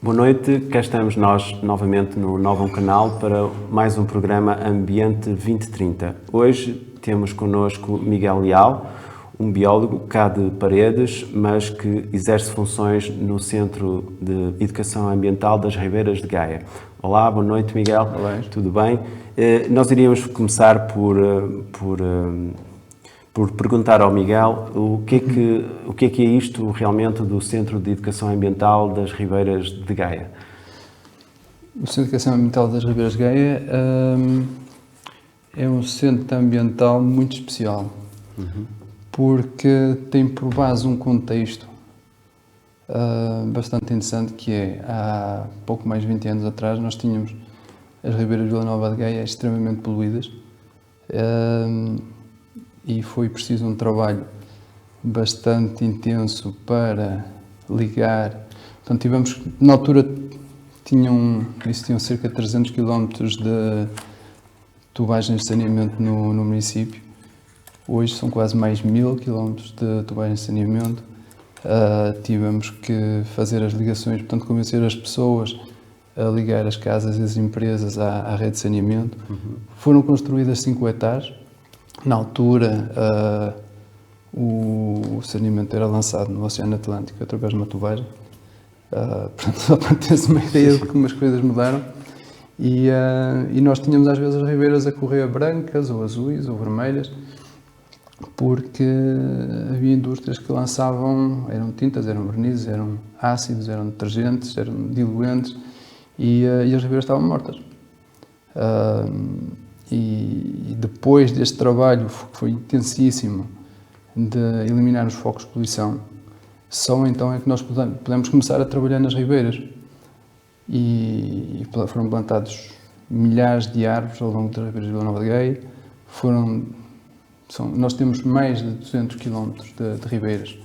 Boa noite, cá estamos nós novamente no Novum Canal para mais um programa Ambiente 2030. Hoje temos connosco Miguel Leal, um biólogo cá de Paredes, mas que exerce funções no Centro de Educação Ambiental das Ribeiras de Gaia. Olá, boa noite, Miguel. Olá. Tudo bem? Nós iríamos começar por perguntar ao Miguel o que é isto realmente do Centro de Educação Ambiental das Ribeiras de Gaia. O Centro de Educação Ambiental das Ribeiras de Gaia é um centro ambiental muito especial, porque tem por base um contexto bastante interessante, que é, há pouco mais de 20 anos atrás, nós tínhamos as ribeiras de Vila Nova de Gaia extremamente poluídas, e foi preciso um trabalho bastante intenso para ligar. Portanto, tivemos, na altura, tinham cerca de 300 km de tubagens de saneamento no município. Hoje são quase mais 1000 km de tubagens de saneamento. Tivemos que fazer as ligações, portanto, convencer as pessoas a ligar as casas e as empresas à rede de saneamento. Foram construídas 5 hectares. Na altura, o saneamento era lançado no Oceano Atlântico através de uma tubagem. Portanto, só para ter-se uma ideia de como as coisas mudaram. E nós tínhamos às vezes as ribeiras a correr brancas, ou azuis, ou vermelhas, porque havia indústrias que lançavam, eram tintas, eram vernizes, eram ácidos, eram detergentes, eram diluentes, e as ribeiras estavam mortas. E depois deste trabalho, que foi intensíssimo, de eliminar os focos de poluição, só então é que nós podemos começar a trabalhar nas ribeiras. E foram plantados milhares de árvores ao longo das ribeiras de Vila Nova de Gaia. Nós temos mais de 200 km de ribeiras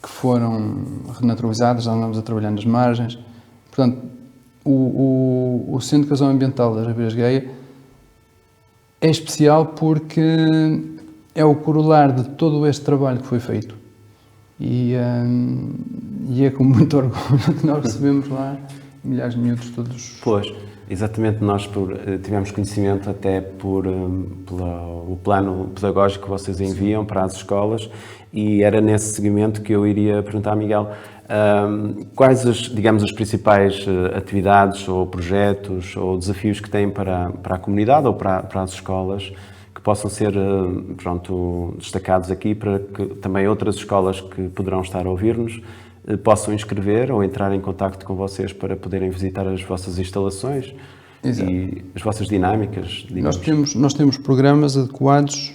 que foram renaturalizadas, já andamos a trabalhar nas margens. Portanto, o Centro de Educação Ambiental das Ribeiras de Gaia é especial porque é o corolário de todo este trabalho que foi feito. E é com muito orgulho que nós recebemos lá milhares de miúdos todos. Pois, exatamente, nós tivemos conhecimento até pelo plano pedagógico que vocês enviam para as escolas, e era nesse seguimento que eu iria perguntar a Miguel quais as principais atividades ou projetos ou desafios que têm para a comunidade ou para as escolas que possam ser destacados aqui, para que também outras escolas que poderão estar a ouvir-nos possam inscrever ou entrar em contacto com vocês para poderem visitar as vossas instalações. Exato. E as vossas dinâmicas. Nós temos programas adequados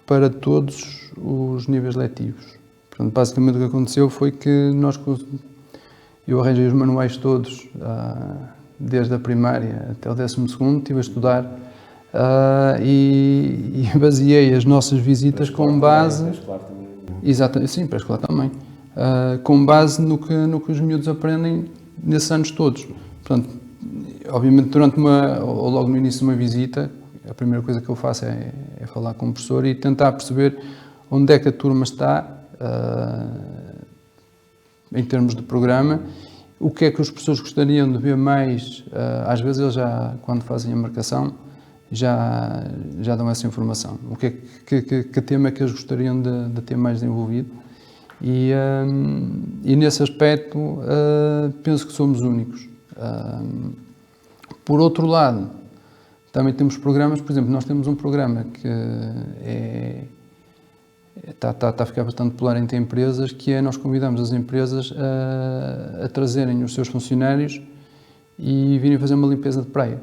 para todos os níveis letivos. Portanto, basicamente o que aconteceu foi que eu arranjei os manuais todos, desde a primária até o 12º, estive a estudar e baseei as nossas visitas com base... Exatamente, sim, pré-escolar também. Com base no que os miúdos aprendem nesses anos todos. Portanto, obviamente, ou logo no início de uma visita, a primeira coisa que eu faço é falar com o professor e tentar perceber onde é que a turma está em termos de programa, o que é que os professores gostariam de ver mais. Às vezes eles já, quando fazem a marcação, já dão essa informação. O que tema é que eles gostariam de ter mais desenvolvido. E nesse aspecto penso que somos únicos. Por outro lado, também temos programas, por exemplo, nós temos um programa que está a ficar bastante popular entre empresas, que é nós convidamos as empresas a trazerem os seus funcionários e virem fazer uma limpeza de praia.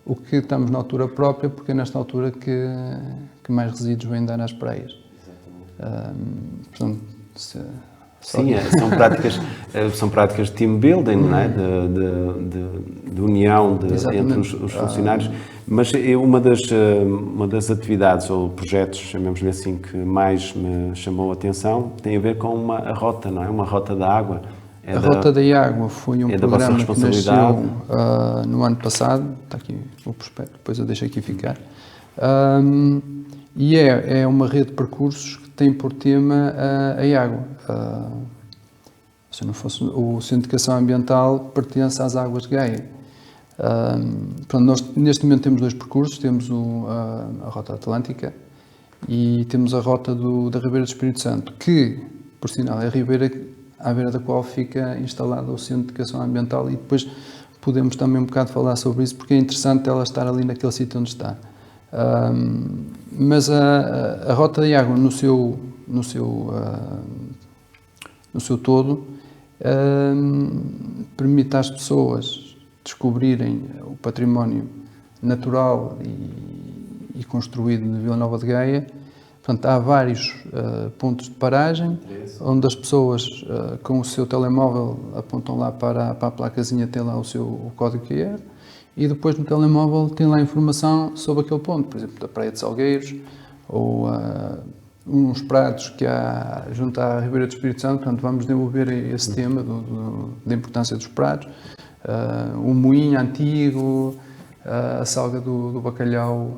O que estamos na altura própria, porque é nesta altura que mais resíduos vêm dar às praias. Portanto, sim, são práticas de team building, não é? de união entre os funcionários. Mas uma das atividades ou projetos, chamemos-lhe assim, que mais me chamou a atenção tem a ver com a rota, não é? Uma rota da água. A Rota da Água foi um programa que nasceu no ano passado. Está aqui o prospecto, depois eu deixo aqui ficar. E é uma rede de percursos que tem por tema a água. Se não fosse o Centro de Educação Ambiental, pertence às Águas de Gaia. Portanto, nós neste momento temos 2 percursos, temos a Rota Atlântica e temos a Rota da Ribeira do Espírito Santo, que, por sinal, é a ribeira à beira da qual fica instalado o Centro de Educação Ambiental, e depois podemos também um bocado falar sobre isso, porque é interessante ela estar ali naquele sítio onde está. Mas a Rota da Água, no seu todo, permite às pessoas descobrirem o património natural e construído de Vila Nova de Gaia. Portanto, há vários pontos de paragem, onde as pessoas com o seu telemóvel apontam lá para a placazinha, tem lá o código QR, e depois no telemóvel tem lá informação sobre aquele ponto, por exemplo, da Praia de Salgueiros, ou uns prados que há junto à Ribeira do Espírito Santo. Portanto, vamos desenvolver esse tema da importância dos prados, o moinho antigo, a salga do bacalhau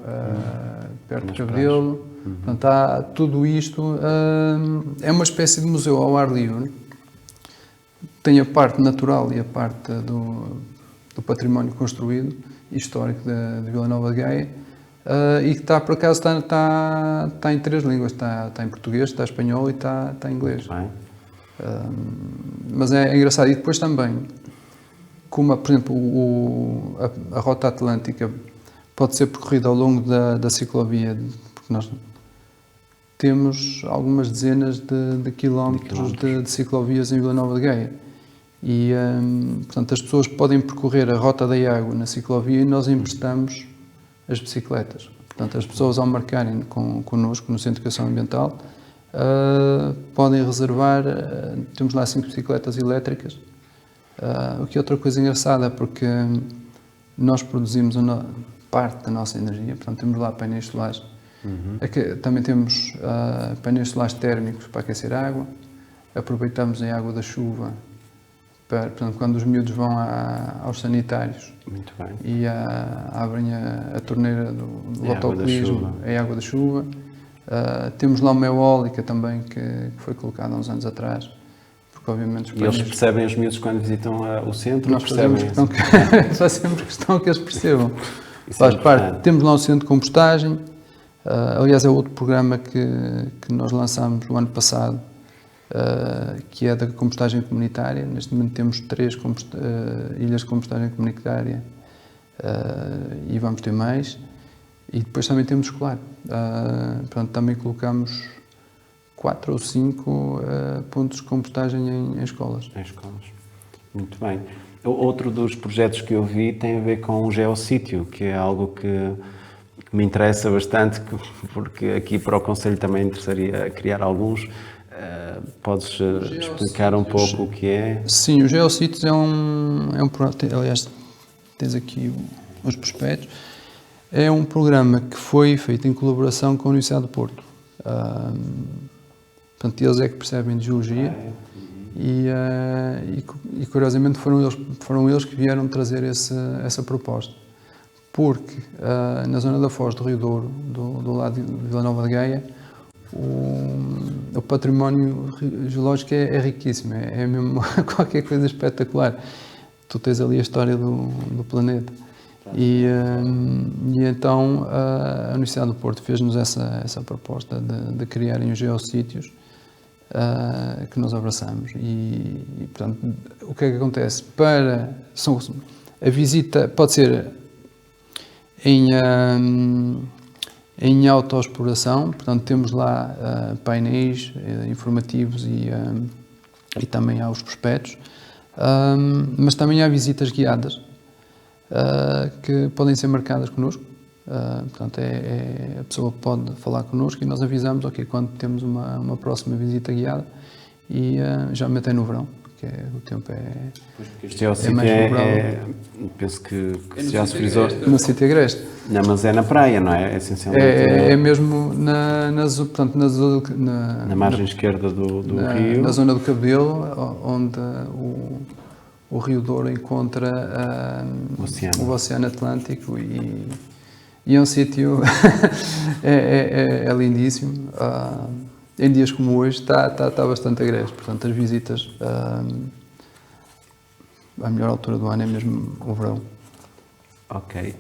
perto do Cabedelo. Portanto, há tudo isto. É uma espécie de museu ao ar livre. Tem a parte natural e a parte do património construído e histórico de Vila Nova de Gaia, e que está, por acaso, está em 3 línguas. Está em português, está em espanhol e está em inglês. Mas é engraçado. E depois também, como, por exemplo, a Rota Atlântica pode ser percorrida ao longo da ciclovia, porque nós temos algumas dezenas de quilómetros de ciclovias em Vila Nova de Gaia. E, portanto, as pessoas podem percorrer a Rota da Água na ciclovia e nós emprestamos as bicicletas. Portanto, as pessoas, ao marcarem connosco no Centro de Educação Ambiental, podem reservar. Temos lá 5 bicicletas elétricas. O que é outra coisa engraçada, porque nós produzimos parte da nossa energia. Portanto, temos lá painéis solares. Também temos painéis solares térmicos para aquecer a água. Aproveitamos a água da chuva, portanto, quando os miúdos vão aos sanitários. Muito bem. E abrem a torneira do autocolismo, é água da chuva. Temos lá uma eólica também que foi colocada há uns anos atrás, porque obviamente E eles percebem, os miúdos, quando visitam o centro? Nós percebem fazemos questão que eles percebam. Isso Faz é parte. Temos lá o centro de compostagem. Aliás, é outro programa que nós lançámos o ano passado, que é da compostagem comunitária. Neste momento temos 3 ilhas de compostagem comunitária, e vamos ter mais. E depois também temos escolar. Portanto, também colocamos 4 ou 5 pontos de compostagem em escolas. Em escolas. Muito bem. Outro dos projetos que eu vi tem a ver com o geossítio, que é algo que me interessa bastante, porque aqui para o Conselho também interessaria criar alguns. Podes explicar um pouco o que é? Sim, o Geossítios é um programa. Aliás, tens aqui os prospectos. É um programa que foi feito em colaboração com a Universidade do Porto. Portanto, eles é que percebem de geologia e curiosamente foram eles que vieram trazer essa proposta. Porque na zona da Foz do Rio Douro, do lado de Vila Nova de Gaia, o património geológico é riquíssimo, é mesmo qualquer coisa espetacular. Tu tens ali a história do planeta. E então a Universidade do Porto fez-nos essa proposta de criarem os geossítios, que nós abraçamos. E portanto, o que é que acontece? A visita pode ser em autoexploração, portanto temos lá painéis informativos e também há os prospectos, mas também há visitas guiadas que podem ser marcadas connosco. Portanto, a pessoa pode falar connosco e nós avisamos quando temos uma próxima visita guiada, e geralmente é no verão, porque o tempo Este mais favorável. Penso que já se frisou. No sítio agreste. Não, mas é na praia, não é? Essencialmente. É mesmo na margem esquerda do rio. Na zona do Cabedelo, onde o Rio Douro encontra o Oceano Atlântico, e é um sítio é lindíssimo. em dias como hoje está bastante agreste. Portanto, as visitas, a melhor altura do ano é mesmo o verão. Ok.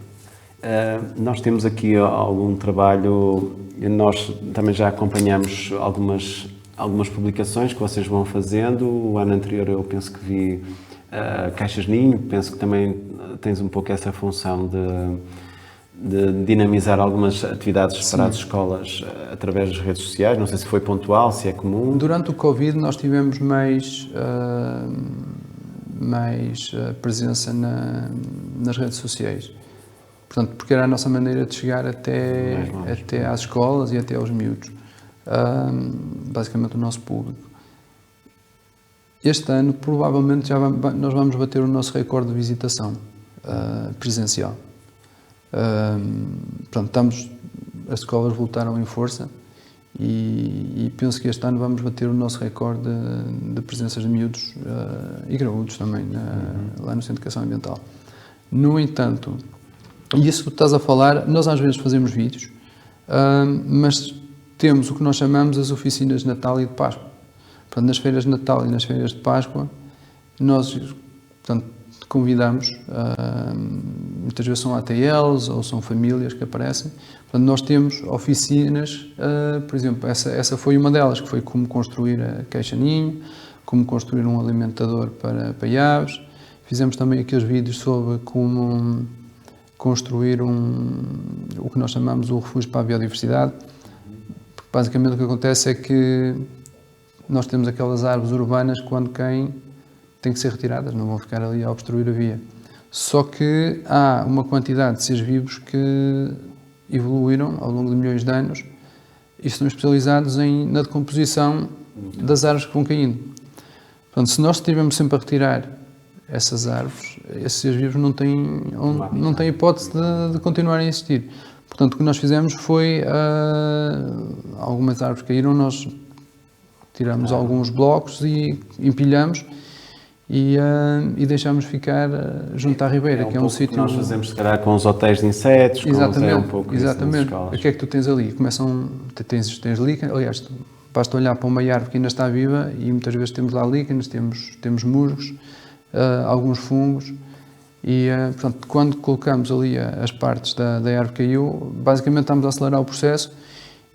Nós temos aqui algum trabalho, nós também já acompanhamos algumas publicações que vocês vão fazendo. O ano anterior eu penso que vi Caixas Ninho, penso que também tens um pouco essa função de dinamizar algumas atividades para as escolas através das redes sociais. Não sei se foi pontual, se é comum. Durante o Covid nós tivemos mais presença nas redes sociais. Portanto, porque era a nossa maneira de chegar até às escolas e até aos miúdos. Basicamente o nosso público. Este ano, provavelmente, nós vamos bater o nosso recorde de visitação presencial. Portanto, as escolas voltaram em força e penso que este ano vamos bater o nosso recorde de presenças de miúdos e graúdos também, lá no Centro de Educação Ambiental. No entanto, e isso que tu estás a falar, nós às vezes fazemos vídeos, mas temos o que nós chamamos as oficinas de Natal e de Páscoa. Portanto, nas feiras de Natal e nas feiras de Páscoa, nós, portanto, convidamos, muitas vezes são ATLs ou são famílias que aparecem. Portanto, nós temos oficinas, por exemplo, essa foi uma delas, que foi como construir a Caixa Ninho, como construir um alimentador para aves. Fizemos também aqueles vídeos sobre como construir o que nós chamamos o refúgio para a biodiversidade. Porque basicamente o que acontece é que nós temos aquelas árvores urbanas que quando caem têm que ser retiradas, não vão ficar ali a obstruir a via. Só que há uma quantidade de seres vivos que evoluíram ao longo de milhões de anos e estão especializados na decomposição das árvores que vão caindo. Portanto, se nós estivermos sempre a retirar essas árvores, esses seres vivos não têm hipótese de continuarem a existir. Portanto, o que nós fizemos foi, algumas árvores caíram, nós tiramos alguns blocos e empilhamos e deixamos ficar junto à ribeira, que é um sítio... que nós fazemos, se calhar, com os hotéis de insetos, exatamente. O que é que tu tens ali? Tens líquenes, aliás, basta olhar para uma árvore que ainda está viva e muitas vezes temos lá líquenes, temos musgos, alguns fungos e, portanto, quando colocamos ali as partes da árvore que caiu, basicamente estamos a acelerar o processo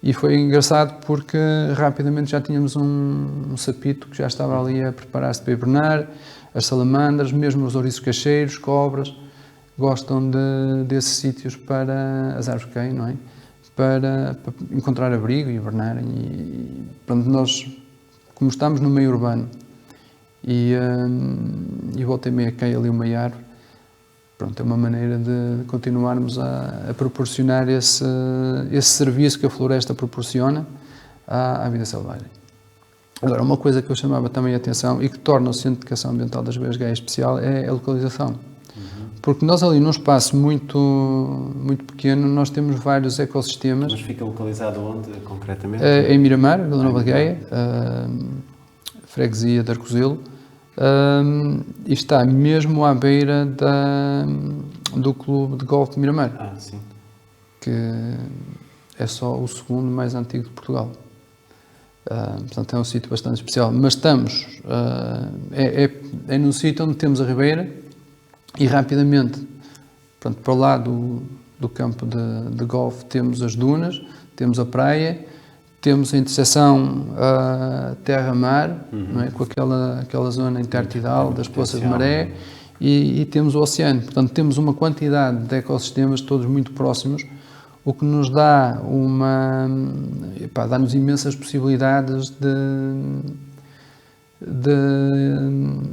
e foi engraçado porque rapidamente já tínhamos um sapito que já estava ali a preparar-se para hibernar, as salamandras, mesmo os ouriços cacheiros, cobras, gostam desses sítios para as árvores que caem, não é? Para encontrar abrigo e hibernarem e, pronto, nós, como estamos no meio urbano, e volta e meia cai ali uma árvore, pronto, é uma maneira de continuarmos a proporcionar esse serviço que a floresta proporciona à vida selvagem. Agora, uma coisa que eu chamava também a atenção e que torna o Centro de Educação Ambiental das Beiras Gaias especial é a localização. Porque nós ali num espaço muito, muito pequeno, nós temos vários ecossistemas. Mas fica localizado onde, concretamente? Em Miramar, Vila Nova de Gaia, freguesia de Arcozelo, e está mesmo à beira do Clube de Golfe de Miramar, Sim. que é só o segundo mais antigo de Portugal. Portanto, é um sítio bastante especial. Mas estamos, é num sítio onde temos a ribeira e rapidamente, portanto, para o lado do campo de golfe temos as dunas, temos a praia, temos a interseção terra-mar, não é? Com aquela zona intertidal das poças de maré e temos o oceano. Portanto, temos uma quantidade de ecossistemas todos muito próximos, o que nos dá dá-nos imensas possibilidades de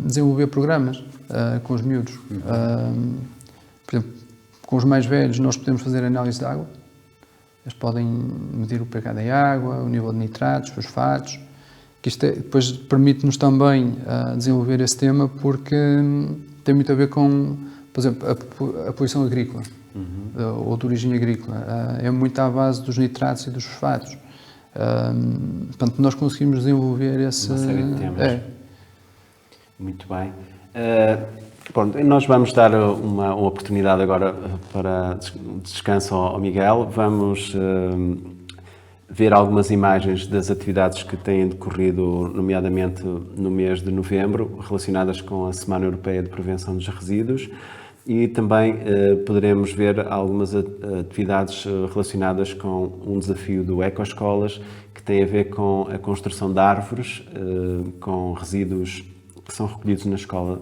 desenvolver programas com os miúdos. Por exemplo, com os mais velhos nós podemos fazer análise de água. Eles podem medir o pH da água, o nível de nitratos, fosfatos, que isto depois permite-nos também desenvolver esse tema porque tem muito a ver com, por exemplo, a poluição agrícola ou de origem agrícola. É muito à base dos nitratos e dos fosfatos. Portanto, nós conseguimos desenvolver Uma série de temas. Muito bem. Pronto, nós vamos dar uma oportunidade agora para descanso ao Miguel. Vamos ver algumas imagens das atividades que têm decorrido, nomeadamente no mês de novembro, relacionadas com a Semana Europeia de Prevenção dos Resíduos, e também poderemos ver algumas atividades relacionadas com um desafio do Ecoescolas, que tem a ver com a construção de árvores com resíduos que são recolhidos na escola,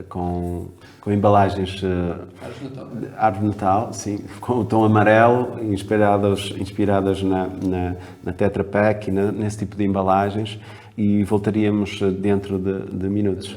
com embalagens de árvore de Natal, sim, com o tom amarelo, inspiradas na Tetra Pak e nesse tipo de embalagens, e voltaríamos dentro de minutos.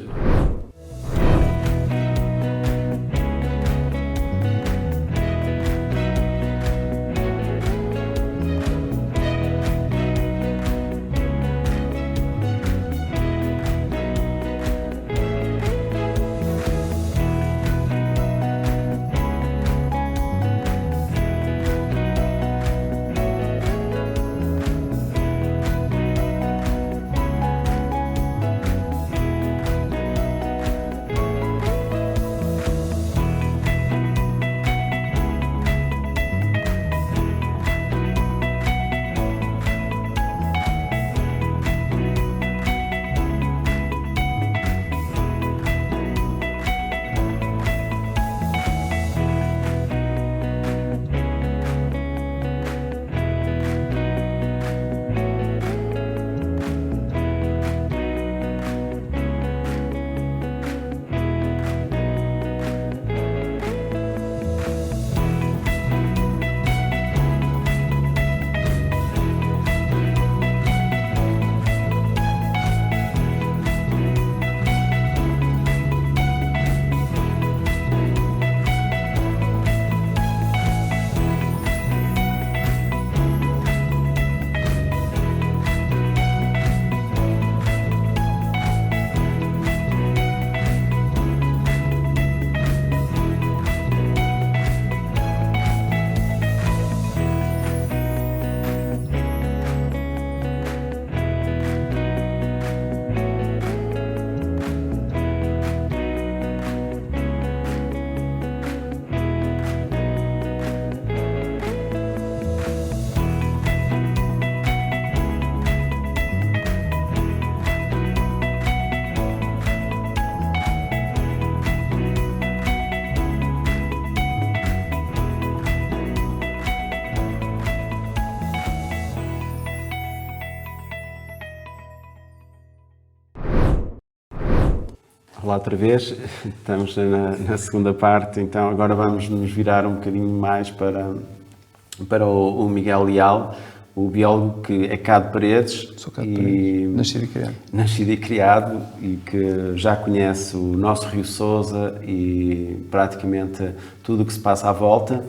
Olá outra vez, estamos na segunda parte, então agora vamos nos virar um bocadinho mais para o Miguel Leal, o biólogo que é cá de Paredes. Sou cá de Paredes, nascido e criado. Nascido e criado, e que já conhece o nosso Rio Sousa e praticamente tudo o que se passa à volta.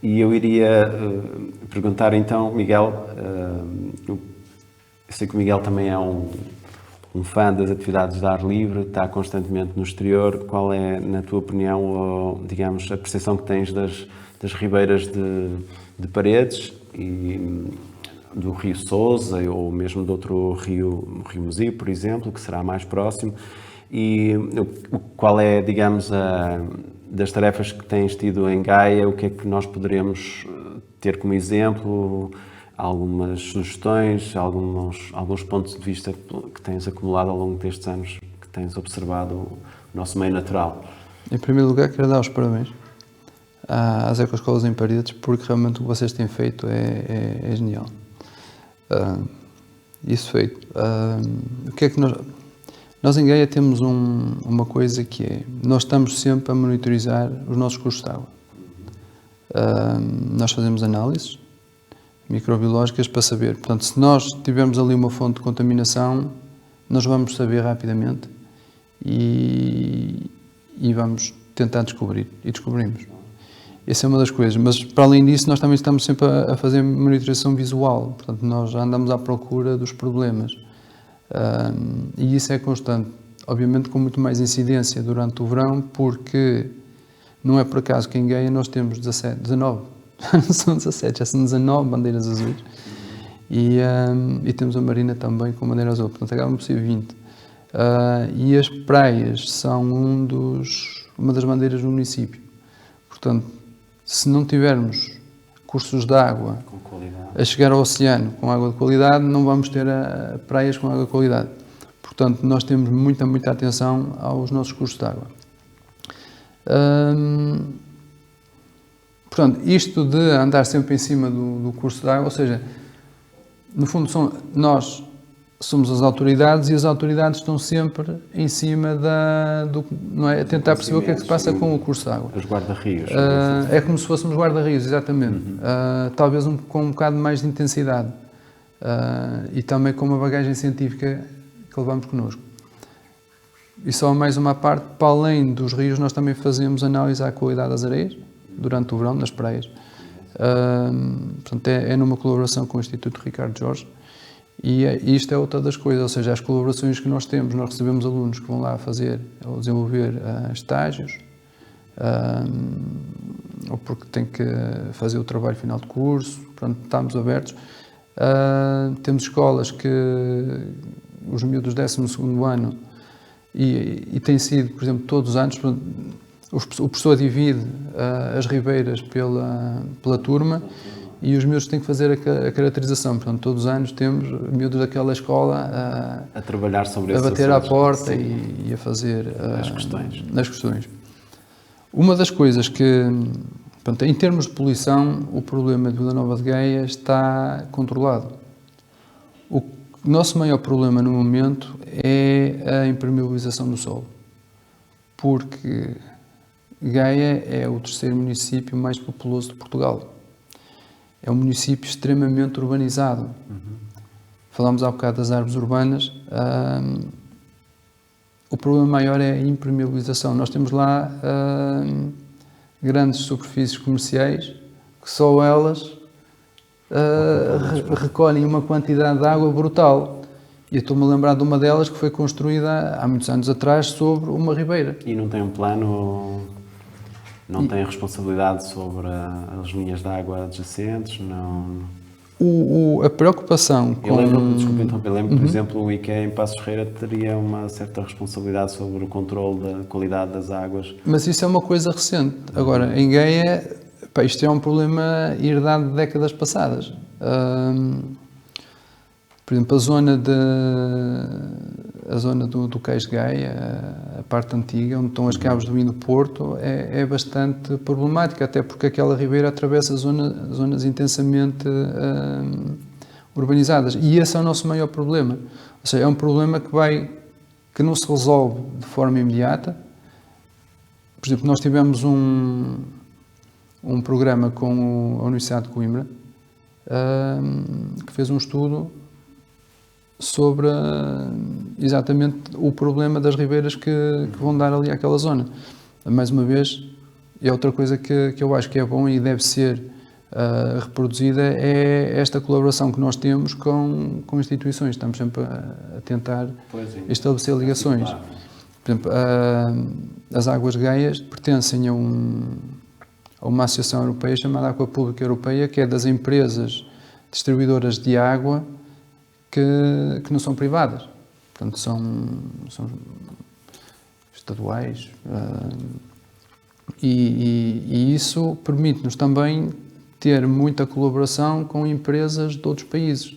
E eu iria perguntar então, Miguel, eu sei que o Miguel também é um fã das atividades de ar livre, está constantemente no exterior. Qual é, na tua opinião, ou, digamos, a percepção que tens das ribeiras de Paredes e do Rio Sousa, ou mesmo de outro rio, o Rio Muzio, por exemplo, que será mais próximo? E qual é, digamos, das tarefas que tens tido em Gaia, o que é que nós poderemos ter como exemplo? Algumas sugestões, alguns pontos de vista que tens acumulado ao longo destes anos, que tens observado o nosso meio natural? Em primeiro lugar, quero dar os parabéns às Ecoescolas em Paredes, porque realmente o que vocês têm feito é genial. Isso feito. O que é que nós em Gaia temos uma coisa que é, nós estamos sempre a monitorizar os nossos cursos de água. Nós fazemos análises microbiológicas para saber, portanto, se nós tivermos ali uma fonte de contaminação, nós vamos saber rapidamente e vamos tentar descobrir, e descobrimos. Essa é uma das coisas, mas para além disso nós também estamos sempre a fazer monitorização visual, portanto nós já andamos à procura dos problemas e isso é constante, obviamente com muito mais incidência durante o verão, porque não é por acaso que em Gaia nós temos 19, não são 17, já são 19 bandeiras azuis e temos a Marina também com bandeira azul, portanto acabam por ser 20. E as praias são uma das bandeiras do município, portanto, se não tivermos cursos de água Com qualidade. a chegar ao oceano com água de qualidade, não vamos ter praias com água de qualidade. Portanto, nós temos muita atenção aos nossos cursos de água. Portanto, isto de andar sempre em cima do curso de água, ou seja, no fundo nós somos as autoridades e as autoridades estão sempre em cima não é? A tentar perceber o que é que se passa com o curso de água. Os guarda-rios. É como se fôssemos guarda-rios, exatamente. Talvez com um bocado mais de intensidade e também com uma bagagem científica que levamos connosco. E só mais uma parte, para além dos rios, nós também fazemos análise à qualidade das areias durante o verão, nas praias. Portanto, é numa colaboração com o Instituto Ricardo Jorge. E isto é outra das coisas, ou seja, as colaborações que nós temos, nós recebemos alunos que vão lá fazer ou desenvolver estágios, ou porque têm que fazer o trabalho final de curso, portanto, estamos abertos. Temos escolas que os miúdos do 12º ano, e tem sido, por exemplo, todos os anos, o professor divide as ribeiras pela turma, e os miúdos têm que fazer a caracterização. Portanto, todos os anos temos miúdos daquela escola a trabalhar sobre a bater assuntos. à porta e a fazer as questões. Uma das coisas que, portanto, em termos de poluição, o problema de Vila Nova de Gaia está controlado. O nosso maior problema no momento é a impermeabilização do solo, porque Gaia é o 3º município mais populoso de Portugal. É um município extremamente urbanizado. Falámos há bocado das árvores urbanas. O problema maior é a impermeabilização. Nós temos lá grandes superfícies comerciais que só elas recolhem uma quantidade de água brutal. E eu estou-me a lembrar de uma delas que foi construída há muitos anos atrás sobre uma ribeira. E não tem um plano... Não tem responsabilidade sobre as linhas de água adjacentes? Não. A preocupação com... Eu lembro, por exemplo, o IKEA em Passos Ferreira teria uma certa responsabilidade sobre o controle da qualidade das águas. Mas isso é uma coisa recente. Agora, em Gaia, isto é um problema herdado de décadas passadas. Por exemplo, a zona do Cais de Gaia, a parte antiga, onde estão as cabos do Vinho do Porto, é bastante problemática, até porque aquela ribeira atravessa zonas intensamente urbanizadas. E esse é o nosso maior problema. Ou seja, é um problema que não se resolve de forma imediata. Por exemplo, nós tivemos um programa com a Universidade de Coimbra, que fez um estudo sobre exatamente o problema das ribeiras que vão dar ali àquela zona. Mais uma vez, é outra coisa que eu acho que é bom e deve ser reproduzida, é esta colaboração que nós temos com instituições. Estamos sempre a tentar estabelecer ligações. Por exemplo, as Águas Gaias pertencem a uma associação europeia chamada Aqua Pública Europeia, que é das empresas distribuidoras de água que não são privadas, portanto são estaduais, e isso permite-nos também ter muita colaboração com empresas de outros países.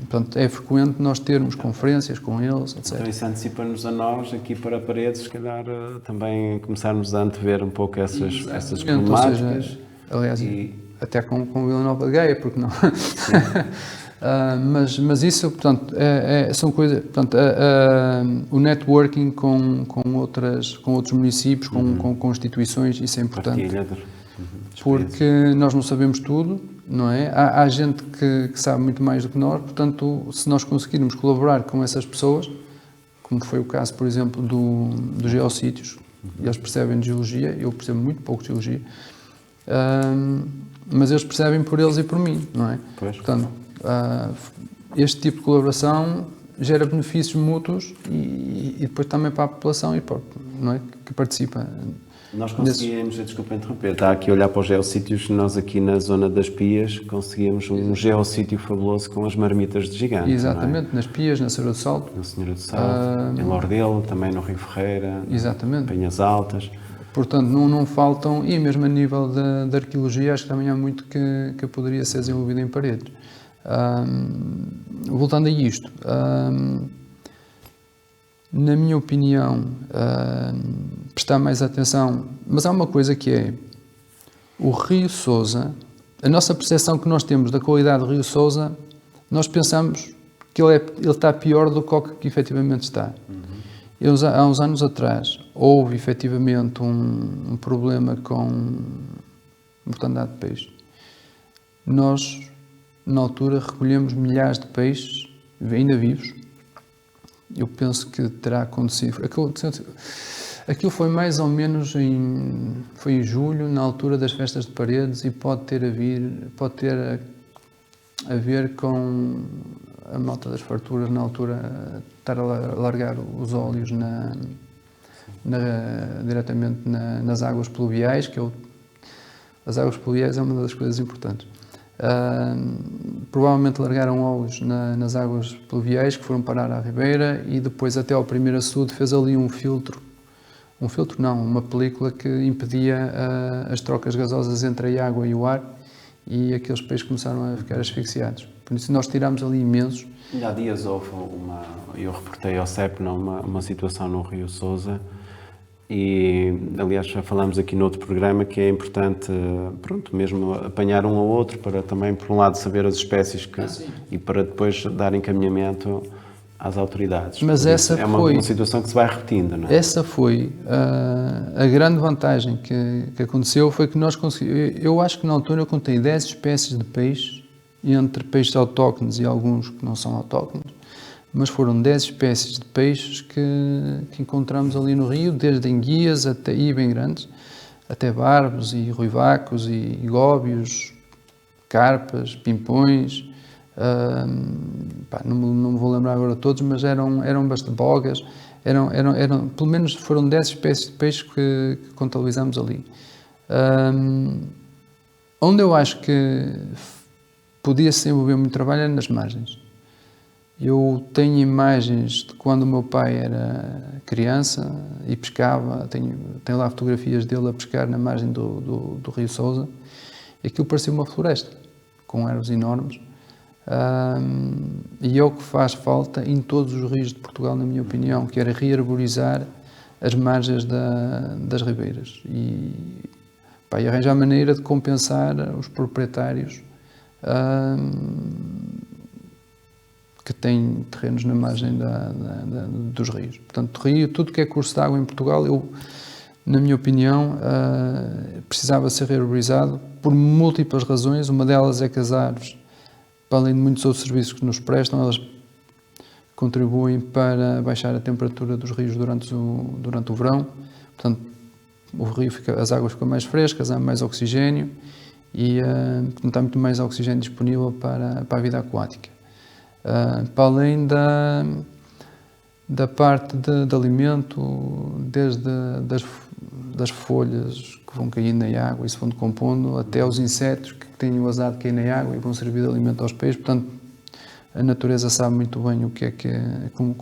Portanto, é frequente nós termos conferências com eles, etc. Então isso antecipa-nos a nós, aqui para Paredes, se calhar também começarmos a antever um pouco essas problemáticas. Ou seja, aliás, até com Vila Nova de Gaia, porque não? Mas isso, portanto, são coisas, portanto, o networking com outros municípios, com instituições, isso é importante. Porque nós não sabemos tudo, não é? Há gente que sabe muito mais do que nós, portanto, se nós conseguirmos colaborar com essas pessoas, como foi o caso, por exemplo, dos geossítios, eles percebem de geologia, eu percebo muito pouco de geologia, mas eles percebem por eles e por mim, não é? Pois. Portanto, este tipo de colaboração gera benefícios mútuos e depois também para a população não é? Que participa. Nós conseguíamos, desculpa interromper, está aqui a olhar para os geossítios, nós aqui na zona das Pias conseguíamos um geossítio fabuloso com as marmitas de gigante. Exatamente, nas Pias, na Senhora do Salto. Na Senhora do Salto, em Lordelo, também no Rio Ferreira, exatamente. Penhas Altas. Portanto, não faltam, e mesmo a nível da arqueologia, acho que também há muito que poderia ser desenvolvido em paredes. Voltando a isto, na minha opinião, prestar mais atenção, mas há uma coisa que é, o Rio Sousa, a nossa percepção que nós temos da qualidade do Rio Sousa, nós pensamos que ele está pior do que efetivamente está. Há uns anos atrás, houve efetivamente um problema com mortandade de peixe. Nós, na altura, recolhemos milhares de peixes, ainda vivos. Eu penso que terá acontecido. Aquilo foi mais ou menos foi em julho, na altura das festas de Paredes, e pode ter a ver com a malta das farturas, na altura, estar a largar os óleos diretamente nas águas pluviais, as águas pluviais é uma das coisas importantes. Provavelmente largaram óleos nas águas pluviais que foram parar à ribeira, e depois até ao primeiro açude fez ali uma película que impedia as trocas gasosas entre a água e o ar, e aqueles peixes começaram a ficar asfixiados. Por isso nós tirámos ali imensos. Há dias houve eu reportei ao CEPNA uma situação no Rio Sousa, e aliás já falámos aqui noutro programa que é importante, pronto, mesmo apanhar um ao outro para também, por um lado, saber as espécies e para depois dar encaminhamento às autoridades. Mas essa é uma situação que se vai repetindo, não é? Essa foi a grande vantagem que aconteceu, foi que nós conseguimos. Eu acho que na altura eu contei 10 espécies de peixes, entre peixes autóctones e alguns que não são autóctones, mas foram 10 espécies de peixes que encontramos ali no rio, desde enguias até, e bem grandes, até barbos e ruivacos e góbios, carpas, pimpões. Não me vou lembrar agora todos, mas eram bastante bogas, pelo menos foram 10 espécies de peixes que contabilizamos ali. Onde eu acho que podia-se desenvolver muito trabalho é nas margens. Eu tenho imagens de quando o meu pai era criança e pescava, tenho lá fotografias dele a pescar na margem do Rio Sousa, e aquilo parecia uma floresta, com ervas enormes. E é o que faz falta em todos os rios de Portugal, na minha opinião, que era rearborizar as margens das ribeiras e arranjar maneira de compensar os proprietários que têm terrenos na margem dos rios. Portanto, tudo que é curso de água em Portugal, na minha opinião, precisava ser rearborizado por múltiplas razões. Uma delas é que as árvores, para além de muitos outros serviços que nos prestam, elas contribuem para baixar a temperatura dos rios durante o verão. Portanto, as águas ficam mais frescas, há mais oxigênio e portanto, há muito mais oxigênio disponível para a vida aquática. Para além da parte de alimento, desde das folhas que vão caindo na água e se vão decompondo, até os insetos que têm o azar de cair na água e vão servir de alimento aos peixes. Portanto, a natureza sabe muito bem o que é como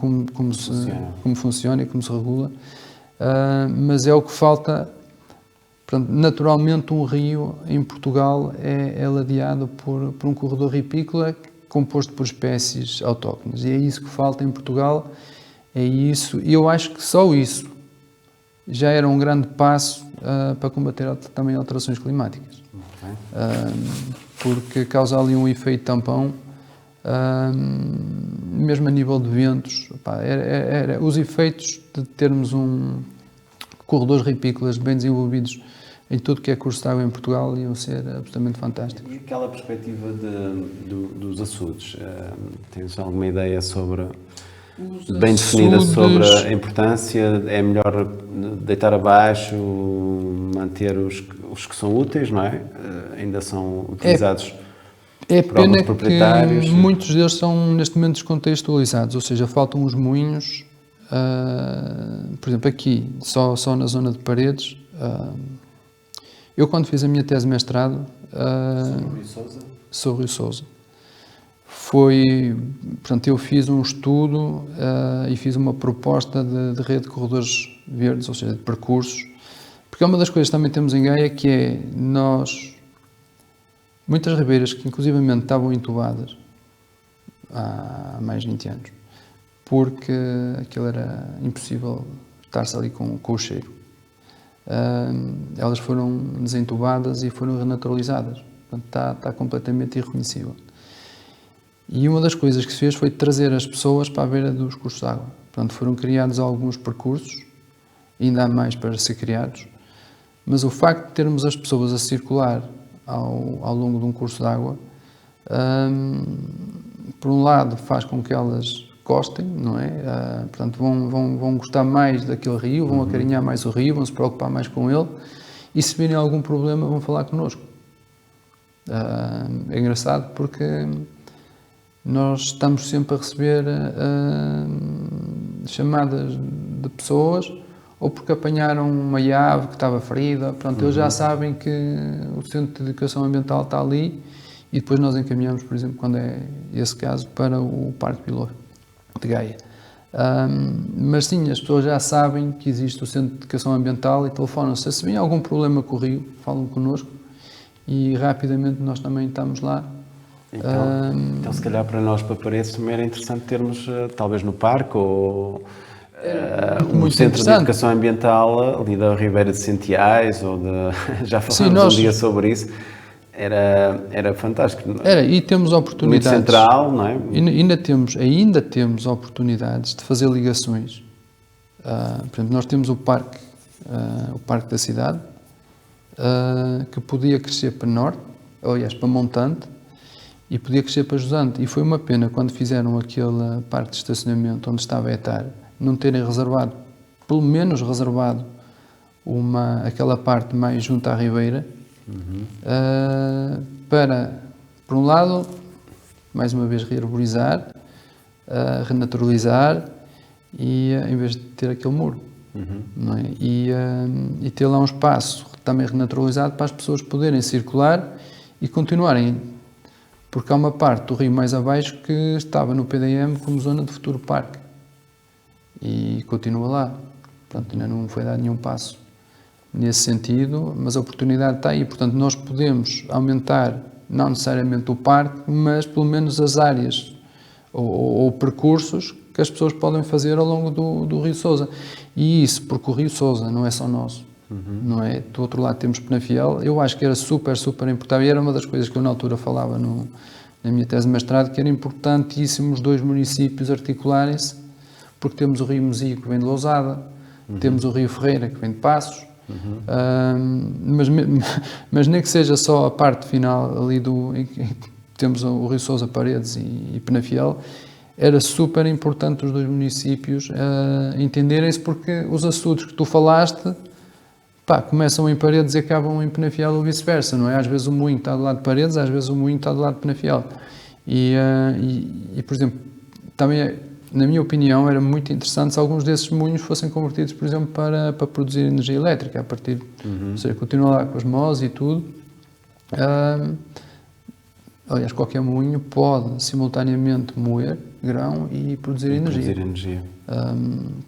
funciona e como se regula, mas é o que falta. Portanto, naturalmente, um rio em Portugal é ladeado por um corredor ripícola composto por espécies autóctones, e é isso que falta em Portugal. É isso, e eu acho que só isso já era um grande passo para combater também alterações climáticas, porque causa ali um efeito tampão, mesmo a nível de ventos. Os efeitos de termos corredores ripícolas bem desenvolvidos em tudo que é curso de água em Portugal iam ser absolutamente fantásticos. E aquela perspectiva dos açudes, tens alguma ideia sobre... bem definida sobre a importância? É melhor deitar abaixo, manter os que são úteis, não é? Ainda são utilizados por alguns proprietários. Que muitos deles são neste momento descontextualizados, ou seja, faltam os moinhos, por exemplo, aqui, só na zona de Paredes. Eu, quando fiz a minha tese de mestrado sobre o Rio Sousa, portanto, eu fiz um estudo e fiz uma proposta de rede de corredores verdes, ou seja, de percursos Porque é uma das coisas que também temos em Gaia, que é muitas ribeiras que inclusivamente estavam entubadas há mais de 20 anos, porque aquilo era impossível estar-se ali com o cheiro. Elas foram desentubadas e foram renaturalizadas. Portanto, está completamente irreconhecível. E uma das coisas que se fez foi trazer as pessoas para a beira dos cursos de água. Portanto, foram criados alguns percursos, ainda há mais para ser criados, mas o facto de termos as pessoas a circular ao longo de um curso de água, por um lado faz com que elas gostem, não é? Portanto, vão gostar mais daquele rio, vão acarinhar mais o rio, vão se preocupar mais com ele, e se virem algum problema vão falar connosco. É engraçado porque nós estamos sempre a receber chamadas de pessoas, ou porque apanharam uma ave que estava ferida. Pronto, eles já sabem que o Centro de Educação Ambiental está ali, e depois nós encaminhamos, por exemplo, quando é esse caso, para o Parque Biológico de Gaia. Mas sim, as pessoas já sabem que existe o Centro de Educação Ambiental e telefonam-se. Se vem algum problema com o rio, falam connosco e rapidamente nós também estamos lá. Então se calhar para nós, para Paredes, também era interessante termos, talvez no parque ou um centro de educação ambiental ali da Ribeira de Sentiais, ou já falámos um dia sobre isso. Era fantástico. E temos oportunidades. Muito central, não é? Ainda temos oportunidades de fazer ligações. Por exemplo, nós temos o parque da cidade, que podia crescer para norte, aliás, para montante, e podia crescer para jusante. E foi uma pena quando fizeram aquele parque de estacionamento onde estava a etar, não terem reservado, pelo menos reservado, aquela parte mais junto à ribeira, para, por um lado, mais uma vez rearborizar, renaturalizar, e em vez de ter aquele muro, não é? E ter lá um espaço também renaturalizado para as pessoas poderem circular e continuarem, porque há uma parte do rio mais abaixo que estava no PDM como zona de futuro parque e continua lá. Portanto, ainda não foi dado nenhum passo nesse sentido, mas a oportunidade está aí. Portanto, nós podemos aumentar, não necessariamente o parque, mas pelo menos as áreas ou percursos que as pessoas podem fazer ao longo do Rio Sousa. E isso, porque o Rio Sousa não é só nosso, não é? Do outro lado temos Penafiel. Eu acho que era super importante, e era uma das coisas que eu na altura falava na minha tese de mestrado, que era importantíssimo os dois municípios articularem-se, porque temos o Rio Mozio, que vem de Lousada, temos o Rio Ferreira, que vem de Passos, mas nem que seja só a parte final ali em que temos o Rio Sousa, Paredes e Penafiel, era super importante os dois municípios entenderem-se, porque os açudes que tu falaste, começam em Paredes e acabam em Penafiel ou vice-versa, não é? Às vezes o moinho está do lado de Paredes, às vezes o moinho está do lado de Penafiel. E por exemplo, também, na minha opinião, era muito interessante se alguns desses moinhos fossem convertidos, por exemplo, para produzir energia elétrica, a partir, ou seja, continua lá com as mós e tudo. Aliás, qualquer moinho pode simultaneamente moer grão e produzir energia.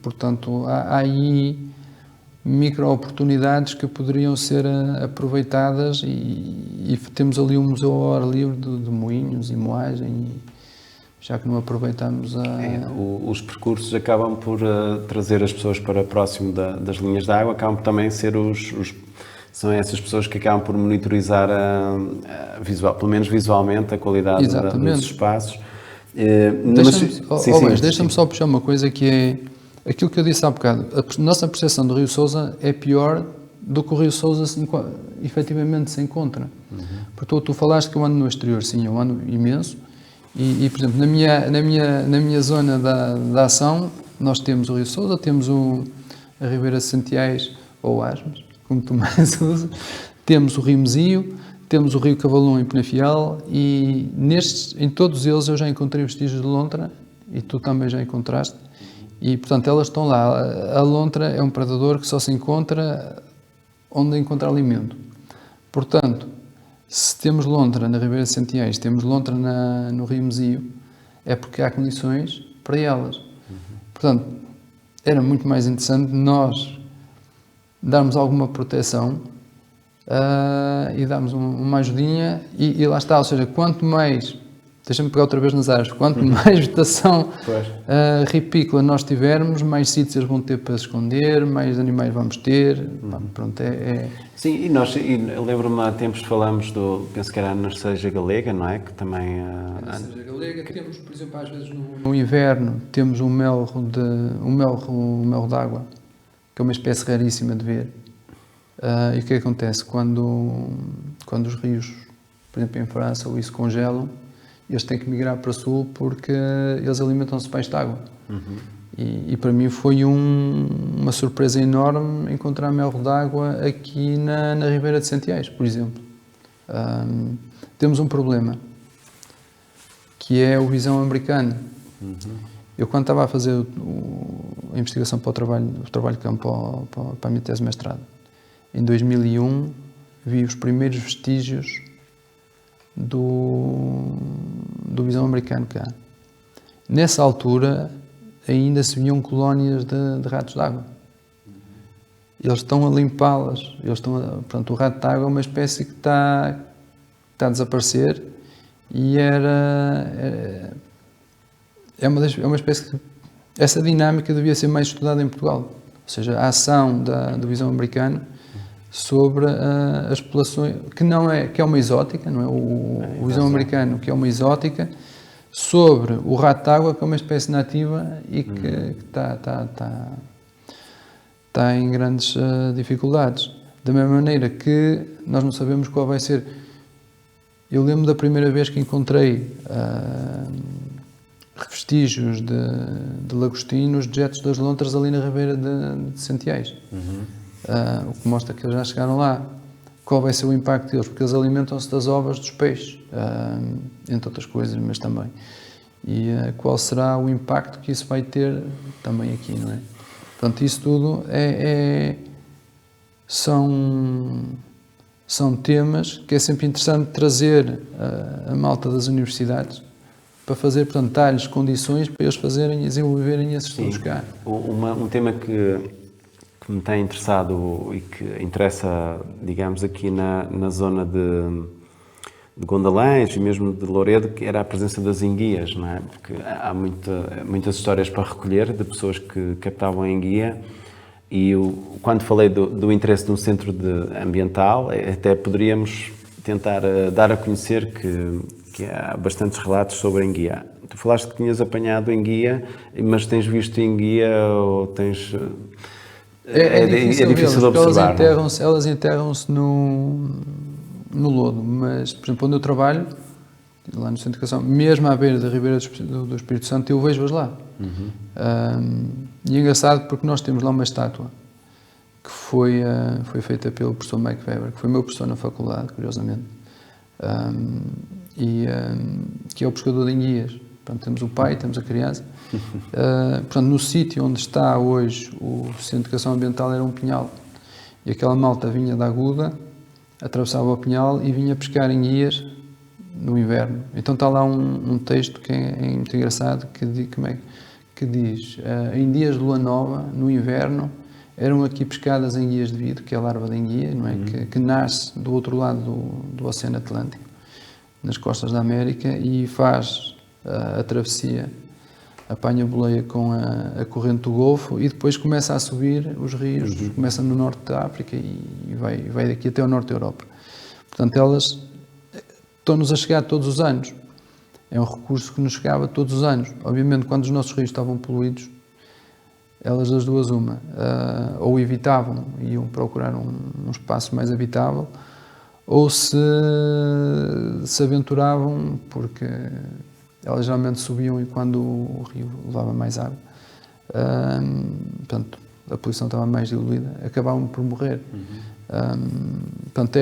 Portanto, há aí micro-oportunidades que poderiam ser aproveitadas, e temos ali um museu ao ar livre de moinhos e moagem, já que não aproveitamos os percursos acabam por trazer as pessoas para próximo das linhas de água, acabam por também ser são essas pessoas que acabam por monitorizar pelo menos visualmente, a qualidade dos espaços. Deixa-me só puxar uma coisa, que é aquilo que eu disse há bocado. A nossa percepção do Rio Sousa é pior do que o Rio Sousa efetivamente se encontra. Porque tu falaste que eu ando no exterior, sim, eu ando imenso, e por exemplo, na minha zona da ação, nós temos o Rio Sousa, temos a Ribeira de Santiais, ou Asmes, como tu mais usas, temos o Rio Mozio, temos o Rio Cavalão em Penafiel, e em todos eles eu já encontrei vestígios de lontra, e tu também já encontraste, e portanto elas estão lá. A lontra é um predador que só se encontra onde encontra alimento. Portanto, se temos lontra na Ribeira de Santiais, temos lontra no Rio Mozio, é porque há condições para elas. Portanto, era muito mais interessante nós darmos alguma proteção e darmos uma ajudinha e lá está, ou seja, quanto mais, deixa-me pegar outra vez nas árvores, quanto mais vegetação ripícola nós tivermos, mais sítios eles vão ter para se esconder, mais animais vamos ter, pronto, Sim, e eu lembro-me há tempos falamos penso que era a narceja galega, não é? Que também... A narceja galega, temos, por exemplo, às vezes no inverno, temos um melro d'água, que é uma espécie raríssima de ver. E o que acontece? Quando os rios, por exemplo, em França, ou isso congelam, eles têm que migrar para o sul porque eles alimentam-se debaixo de água. E para mim foi uma surpresa enorme encontrar melro d'água aqui na Ribeira de Santiais, por exemplo. Temos um problema, que é o visão americano. Eu, quando estava a fazer a investigação para o trabalho de campo para a minha tese de mestrado, em 2001 vi os primeiros vestígios do visão americano cá. Nessa altura ainda se viam colónias de ratos d'água. Eles estão a limpá-las. Portanto, o rato d'água é uma espécie que está a desaparecer e é uma espécie que essa dinâmica devia ser mais estudada em Portugal. Ou seja, a ação do visão americano sobre as populações, que é uma exótica, não é? O visão americano, que é uma exótica, sobre o rato d'água, que é uma espécie nativa e que está em grandes dificuldades. Da mesma maneira que nós não sabemos qual vai ser. Eu lembro da primeira vez que encontrei vestígios de lagostinos, de jetos das lontras ali na Ribeira de Santiais. O que mostra que eles já chegaram lá. Qual vai ser o impacto deles? Porque eles alimentam-se das ovas dos peixes, entre outras coisas, mas também. E qual será o impacto que isso vai ter também aqui, não é? Portanto, isso tudo são temas que é sempre interessante trazer a malta das universidades para fazer, portanto, dar-lhes condições para eles fazerem e desenvolverem esses estudos cá. Um tema que me tem interessado e que interessa, digamos, aqui na zona de Gondalães e mesmo de Loredo, que era a presença das enguias, não é? Porque há muitas histórias para recolher de pessoas que captavam a enguia e quando falei do interesse de um centro ambiental, até poderíamos tentar dar a conhecer que há bastantes relatos sobre a enguia. Tu falaste que tinhas apanhado enguia, mas tens visto enguia ou tens... É difícil de observar. Elas enterram-se no lodo, mas, por exemplo, onde eu trabalho, lá no Centro de Educação, mesmo à beira da Ribeira do Espírito Santo, eu vejo-as lá. E é engraçado porque nós temos lá uma estátua que foi feita pelo professor Mike Weber, que foi meu professor na faculdade, curiosamente, que é o pescador de enguias. Portanto, temos o pai, temos a criança. Portanto, no sítio onde está hoje o Centro de Educação Ambiental era um pinhal. E aquela malta vinha da Aguda, atravessava o pinhal e vinha pescar enguias no inverno. Então está lá um texto que é muito engraçado, que diz em dias de lua nova, no inverno, eram aqui pescadas enguias de vidro, que é a larva da enguia, não é? Que nasce do outro lado do Oceano Atlântico, nas costas da América, e faz a travessia, apanha a boleia com a corrente do Golfo e depois começa a subir os rios, começa no norte da África e vai daqui até ao norte da Europa. Portanto, elas estão-nos a chegar todos os anos. É um recurso que nos chegava todos os anos. Obviamente, quando os nossos rios estavam poluídos, elas das duas uma, ou evitavam, iam procurar um espaço mais habitável, ou se aventuravam, porque elas geralmente subiam e quando o rio levava mais água, portanto, a poluição estava mais diluída, acabavam por morrer. Portanto,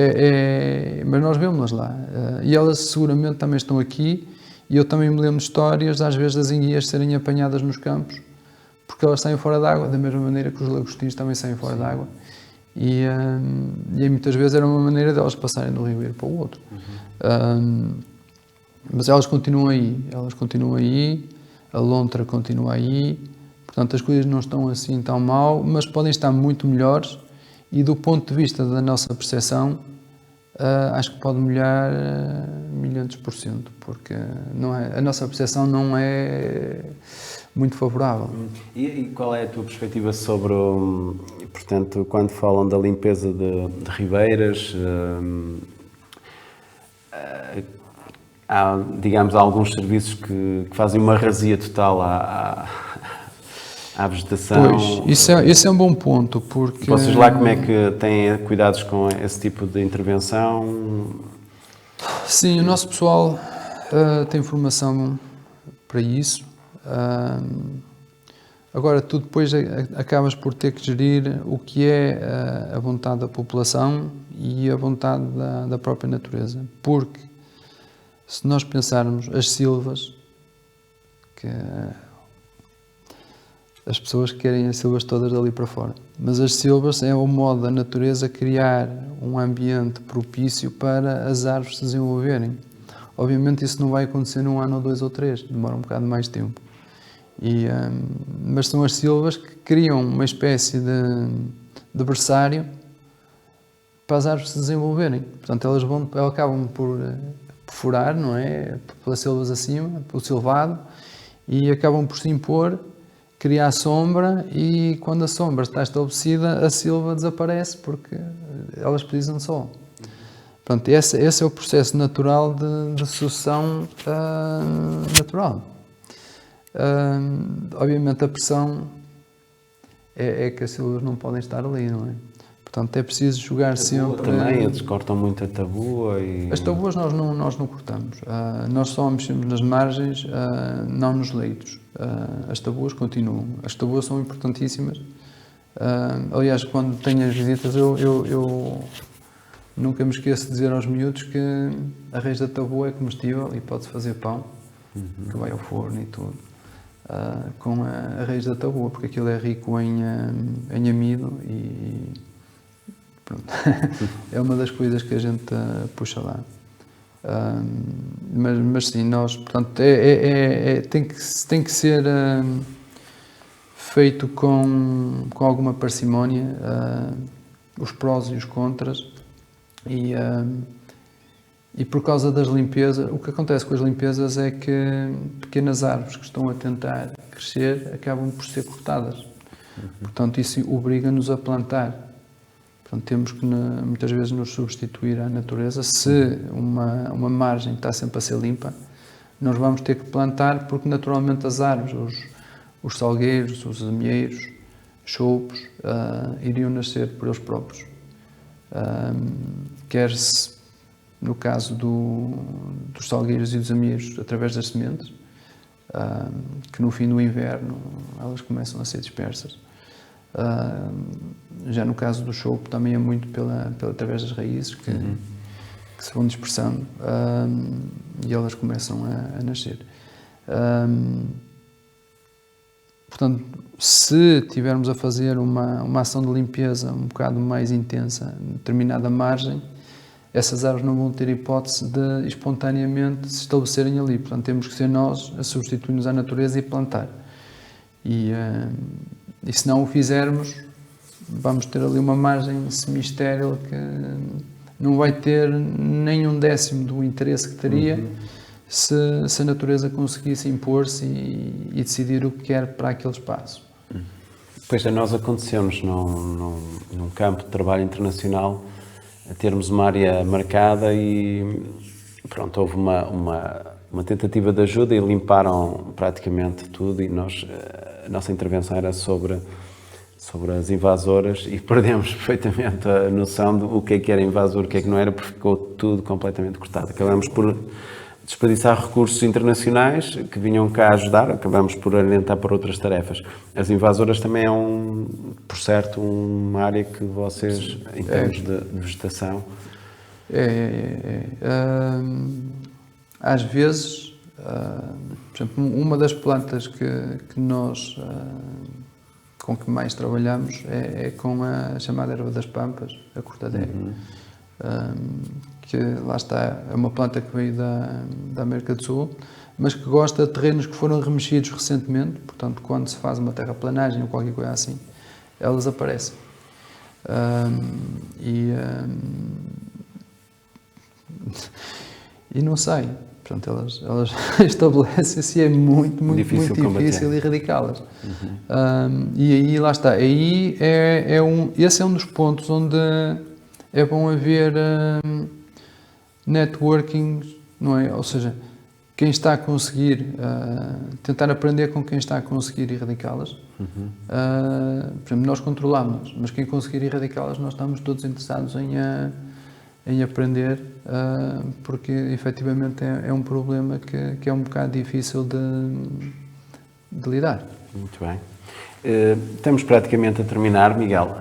mas nós vemos-las lá. E elas seguramente também estão aqui, e eu também me lembro de histórias, às vezes, das enguias serem apanhadas nos campos, porque elas saem fora d'água, da mesma maneira que os lagostins também saem fora d'água. E muitas vezes era uma maneira delas passarem do rio e ir para o outro. Mas elas continuam aí, a lontra continua aí, portanto as coisas não estão assim tão mal, mas podem estar muito melhores E do ponto de vista da nossa percepção, acho que pode melhorar 1.000%, porque a nossa percepção não é muito favorável. E qual é a tua perspectiva sobre, portanto, quando falam da limpeza de ribeiras, há, digamos, alguns serviços que fazem uma razia total à vegetação? Pois, esse é um bom ponto, porque... Vocês lá como é que têm cuidados com esse tipo de intervenção? Sim, o nosso pessoal tem formação para isso. Agora, tu depois acabas por ter que gerir o que é a vontade da população e a vontade da própria natureza. Porque, se nós pensarmos as silvas, que as pessoas querem as silvas todas dali para fora, mas as silvas é o modo da natureza criar um ambiente propício para as árvores se desenvolverem. Obviamente isso não vai acontecer num ano ou 2 ou 3, demora um bocado mais tempo. Mas são as silvas que criam uma espécie de berçário para as árvores se desenvolverem. Portanto, elas acabam por furar, não é? Pelas silvas acima, pelo silvado, e acabam por se impor, criar sombra, e quando a sombra está estabelecida, a silva desaparece porque elas precisam de sol. Portanto, esse é o processo natural de sucessão natural. Obviamente a pressão é que as silvas não podem estar ali, não é? Portanto, é preciso jogar sempre... Também, eles cortam muito a tabua e... As tabuas nós não cortamos. Nós só mexemos nas margens, não nos leitos. As tabuas continuam. As tabuas são importantíssimas. Aliás, quando tenho as visitas, eu nunca me esqueço de dizer aos miúdos que a raiz da tabua é comestível e pode-se fazer pão, que vai ao forno e tudo, com a raiz da tabua, porque aquilo é rico em amido e pronto. É uma das coisas que a gente puxa lá. Mas sim, nós, portanto, tem que ser feito com alguma parcimónia, os prós e os contras, e por causa das limpezas, o que acontece com as limpezas é que pequenas árvores que estão a tentar crescer acabam por ser cortadas. Portanto, isso obriga-nos a plantar. Portanto, temos que muitas vezes nos substituir à natureza. Se uma margem está sempre a ser limpa, nós vamos ter que plantar, porque naturalmente as árvores, os salgueiros, os amieiros, choupos, iriam nascer por eles próprios. Quer-se, no caso dos salgueiros e dos amieiros, através das sementes, que no fim do inverno elas começam a ser dispersas. Já no caso do choupo também é muito através das raízes que se vão dispersando, e elas começam a nascer. Portanto, se tivermos a fazer uma ação de limpeza um bocado mais intensa em determinada margem, essas árvores não vão ter hipótese de espontaneamente se estabelecerem ali. Portanto, temos que ser nós a substituir-nos à natureza e plantar. E se não o fizermos, vamos ter ali uma margem semi-estéril que não vai ter nem um décimo do interesse que teria se a natureza conseguisse impor-se e decidir o que quer para aquele espaço. Pois a nós aconteceu-nos num campo de trabalho internacional a termos uma área marcada e pronto, houve uma tentativa de ajuda e limparam praticamente tudo, e a nossa intervenção era sobre as invasoras e perdemos perfeitamente a noção do que era invasor, o que é que não era, porque ficou tudo completamente cortado. Acabamos por desperdiçar recursos internacionais que vinham cá ajudar, acabamos por orientar para outras tarefas. As invasoras também por certo, uma área que vocês, em termos de vegetação... Às vezes, por exemplo, uma das plantas que nós, com que mais trabalhamos é com a chamada erva das pampas, a cortadeira. Que lá está, é uma planta que veio da América do Sul, mas que gosta de terrenos que foram remexidos recentemente. Portanto, quando se faz uma terraplanagem ou qualquer coisa assim, elas aparecem. E não sai. Portanto, elas estabelecem-se e é muito difícil erradicá-las. E aí, lá está. Aí esse é um dos pontos onde é bom haver networking, não é? Ou seja, quem está a conseguir tentar aprender com quem está a conseguir erradicá-las. Por exemplo, nós controlamos, mas quem conseguir erradicá-las, nós estamos todos interessados em aprender, porque efetivamente é um problema que é um bocado difícil de lidar. Muito bem. Estamos praticamente a terminar, Miguel.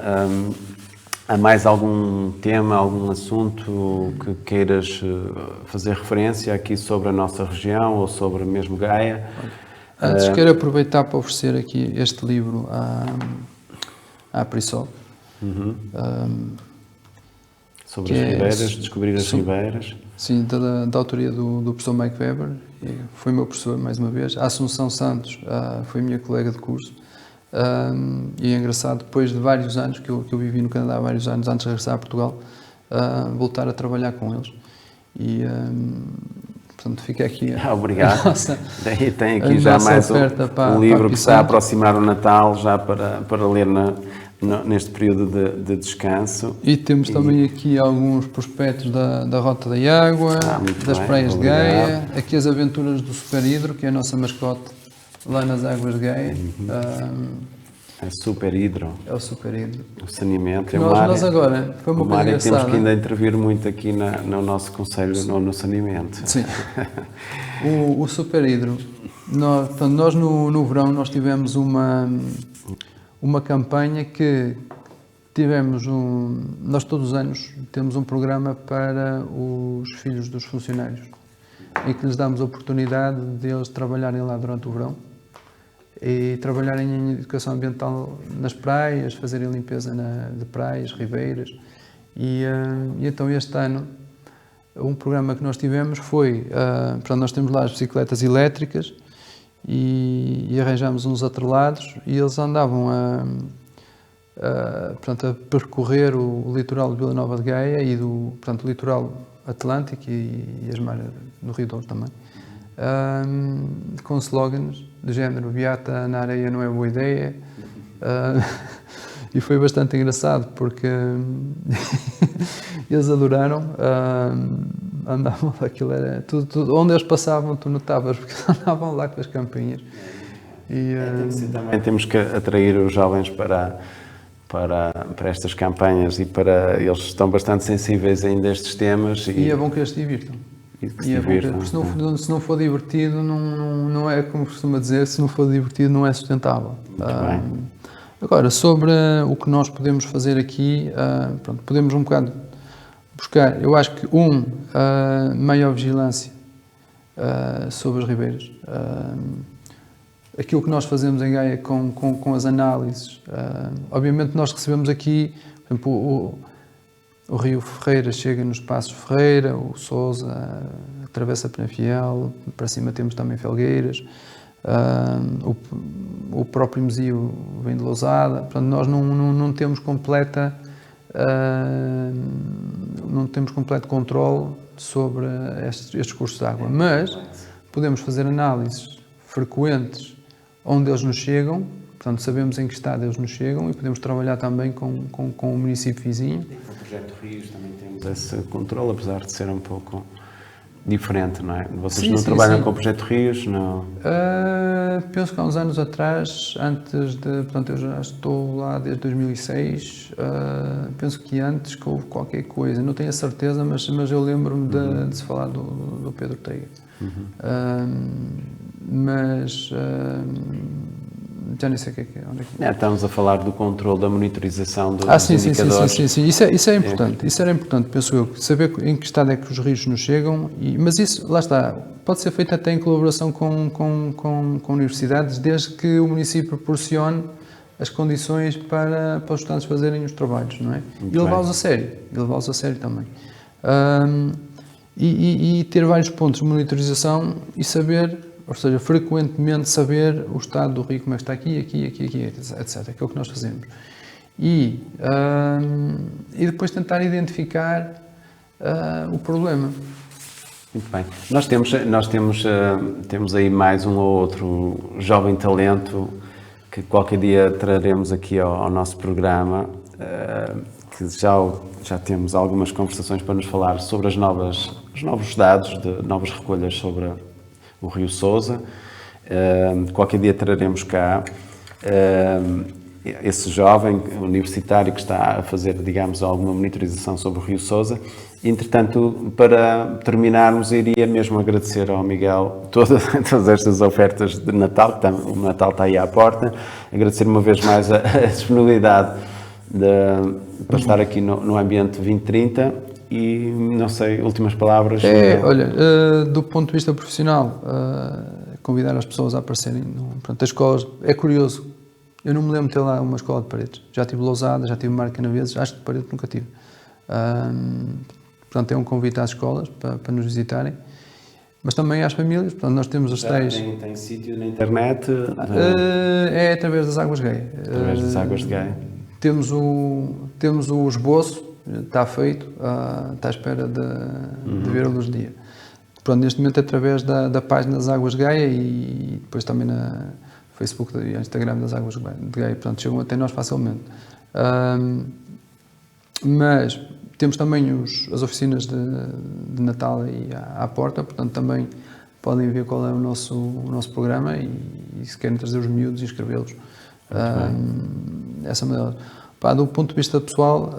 Há mais algum tema, algum assunto que queiras fazer referência aqui sobre a nossa região ou sobre mesmo Gaia? Antes quero aproveitar para oferecer aqui este livro à Prisol. Sobre as ribeiras, descobrir as ribeiras. Sim, da autoria do professor Mike Weber, foi meu professor mais uma vez. A Assunção Santos foi minha colega de curso. E é engraçado, depois de vários anos, que eu vivi no Canadá há vários anos antes de regressar a Portugal, voltar a trabalhar com eles. E, portanto, fica aqui obrigado. Daí tem aqui já mais um livro que está a aproximar o Natal, já para ler neste período de descanso. E temos também aqui alguns prospectos da Rota da Água, das praias de Gaia, aqui as aventuras do Super Hidro, que é a nossa mascote lá nas águas de Gaia. É Super Hidro. É o Super Hidro. O saneamento. Nós agora, foi uma coisa engraçada. Temos que ainda intervir muito aqui no nosso Conselho, no saneamento. Sim. O Super Hidro, nós no verão nós tivemos uma campanha que tivemos nós todos os anos temos um programa para os filhos dos funcionários, em que lhes damos a oportunidade de eles trabalharem lá durante o verão e trabalharem em educação ambiental nas praias, fazerem limpeza de praias, ribeiras. E então este ano um programa que nós tivemos foi, nós temos lá as bicicletas elétricas e arranjamos uns atrelados e eles andavam a percorrer o litoral de Vila Nova de Gaia e o litoral Atlântico e as mares do Rio Douro também, com slogans do género "Beata na areia não é boa ideia", e foi bastante engraçado porque eles adoraram, andavam, aquilo era tudo, onde eles passavam tu notavas, porque andavam lá com as campinhas. Também temos que atrair os jovens para estas campanhas eles estão bastante sensíveis ainda a estes temas. E é bom que eles se divirtam. Porque se não for divertido, não é, como costuma dizer, se não for divertido não é sustentável. Agora, sobre o que nós podemos fazer aqui, podemos um bocado buscar, eu acho que maior vigilância sobre as ribeiras. Aquilo que nós fazemos em Gaia com as análises, obviamente nós recebemos aqui, por exemplo, o Rio Ferreira chega nos Passos Ferreira, o Sousa atravessa Penafiel, para cima temos também Felgueiras, o próprio Mesio vem de Lousada. Portanto, nós não temos completo controle sobre estes cursos de água, mas podemos fazer análises frequentes onde eles nos chegam, portanto sabemos em que estado eles nos chegam e podemos trabalhar também com o município vizinho. E com o Projeto Rios também temos esse controle, apesar de ser um pouco diferente, não é? Vocês não trabalham com o Projeto Rios, não? Penso que há uns anos atrás, eu já estou lá desde 2006, penso que antes que houve qualquer coisa, não tenho a certeza, mas eu lembro-me de se falar do Pedro Teiga. Mas já nem sei o que é. Onde é que... Estamos a falar do controle da monitorização dos indicadores. Sim. Isso é importante. Isso era importante, penso eu, saber em que estado é que os rios nos chegam. Mas isso, lá está, pode ser feito até em colaboração com universidades, desde que o município proporcione as condições para os estudantes fazerem os trabalhos, não é? E levá-los a sério também. E ter vários pontos de monitorização e saber, ou seja, frequentemente saber o estado do rio, como é que está aqui, etc. Que é o que nós fazemos. e depois tentar identificar o problema. Muito bem. Temos aí mais um ou outro jovem talento que qualquer dia traremos aqui ao nosso programa, que já temos algumas conversações para nos falar sobre os novos dados, novas recolhas sobre o Rio Sousa. Qualquer dia traremos cá esse jovem universitário que está a fazer, digamos, alguma monitorização sobre o Rio Sousa. Entretanto, para terminarmos, iria mesmo agradecer ao Miguel todas estas ofertas de Natal, o Natal está aí à porta, agradecer uma vez mais a disponibilidade para estar aqui no Ambiente 2030 e, não sei, últimas palavras. Olha, do ponto de vista profissional, convidar as pessoas a aparecerem. Pronto, as escolas, é curioso, eu não me lembro de ter lá uma escola de paredes. Já tive Lousada, já tive Marca na Vezes, acho que de paredes nunca tive. Portanto, é um convite às escolas para nos visitarem, mas também às famílias. Portanto, nós temos as tais... Tem sítio na internet? É através das Águas Gaia. Através das Águas de Gaia. Temos o esboço, está feito, está à espera de ver a luz do dia. Pronto, neste momento é através da página das Águas de Gaia e depois também na Facebook e Instagram das Águas de Gaia. Portanto, chegam até nós facilmente. Mas temos também as oficinas de Natal aí à porta, portanto também podem ver qual é o nosso programa e se querem trazer os miúdos e inscrevê-los. Essa maneira. Do ponto de vista pessoal,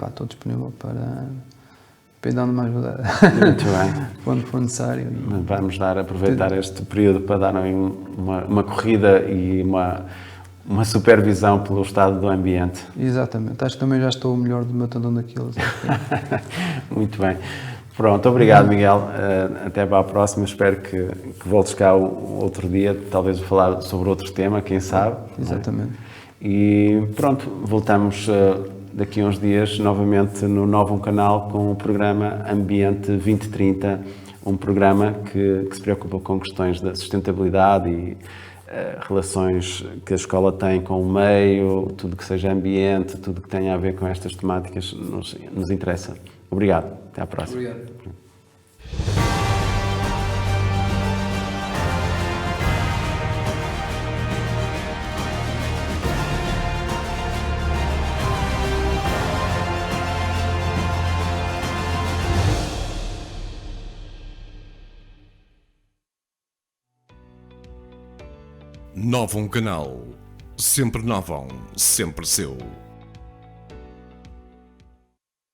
estou disponível para ir dando uma ajuda. Muito bem. Quando for necessário. Vamos aproveitar este período para dar uma corrida e uma supervisão pelo estado do ambiente. Exatamente. Acho que também já estou melhor do meu tendão daqueles. Muito bem. Pronto, obrigado, Miguel. Até para a próxima. Espero que voltes cá outro dia, talvez falar sobre outro tema, quem sabe. Exatamente. E pronto, voltamos daqui a uns dias novamente no Novo Canal com o programa Ambiente 2030, um programa que se preocupa com questões da sustentabilidade e relações que a escola tem com o meio, tudo que seja ambiente, tudo que tenha a ver com estas temáticas nos interessa. Obrigado. Até à próxima. Obrigado. Novo Canal. Sempre novo, sempre seu.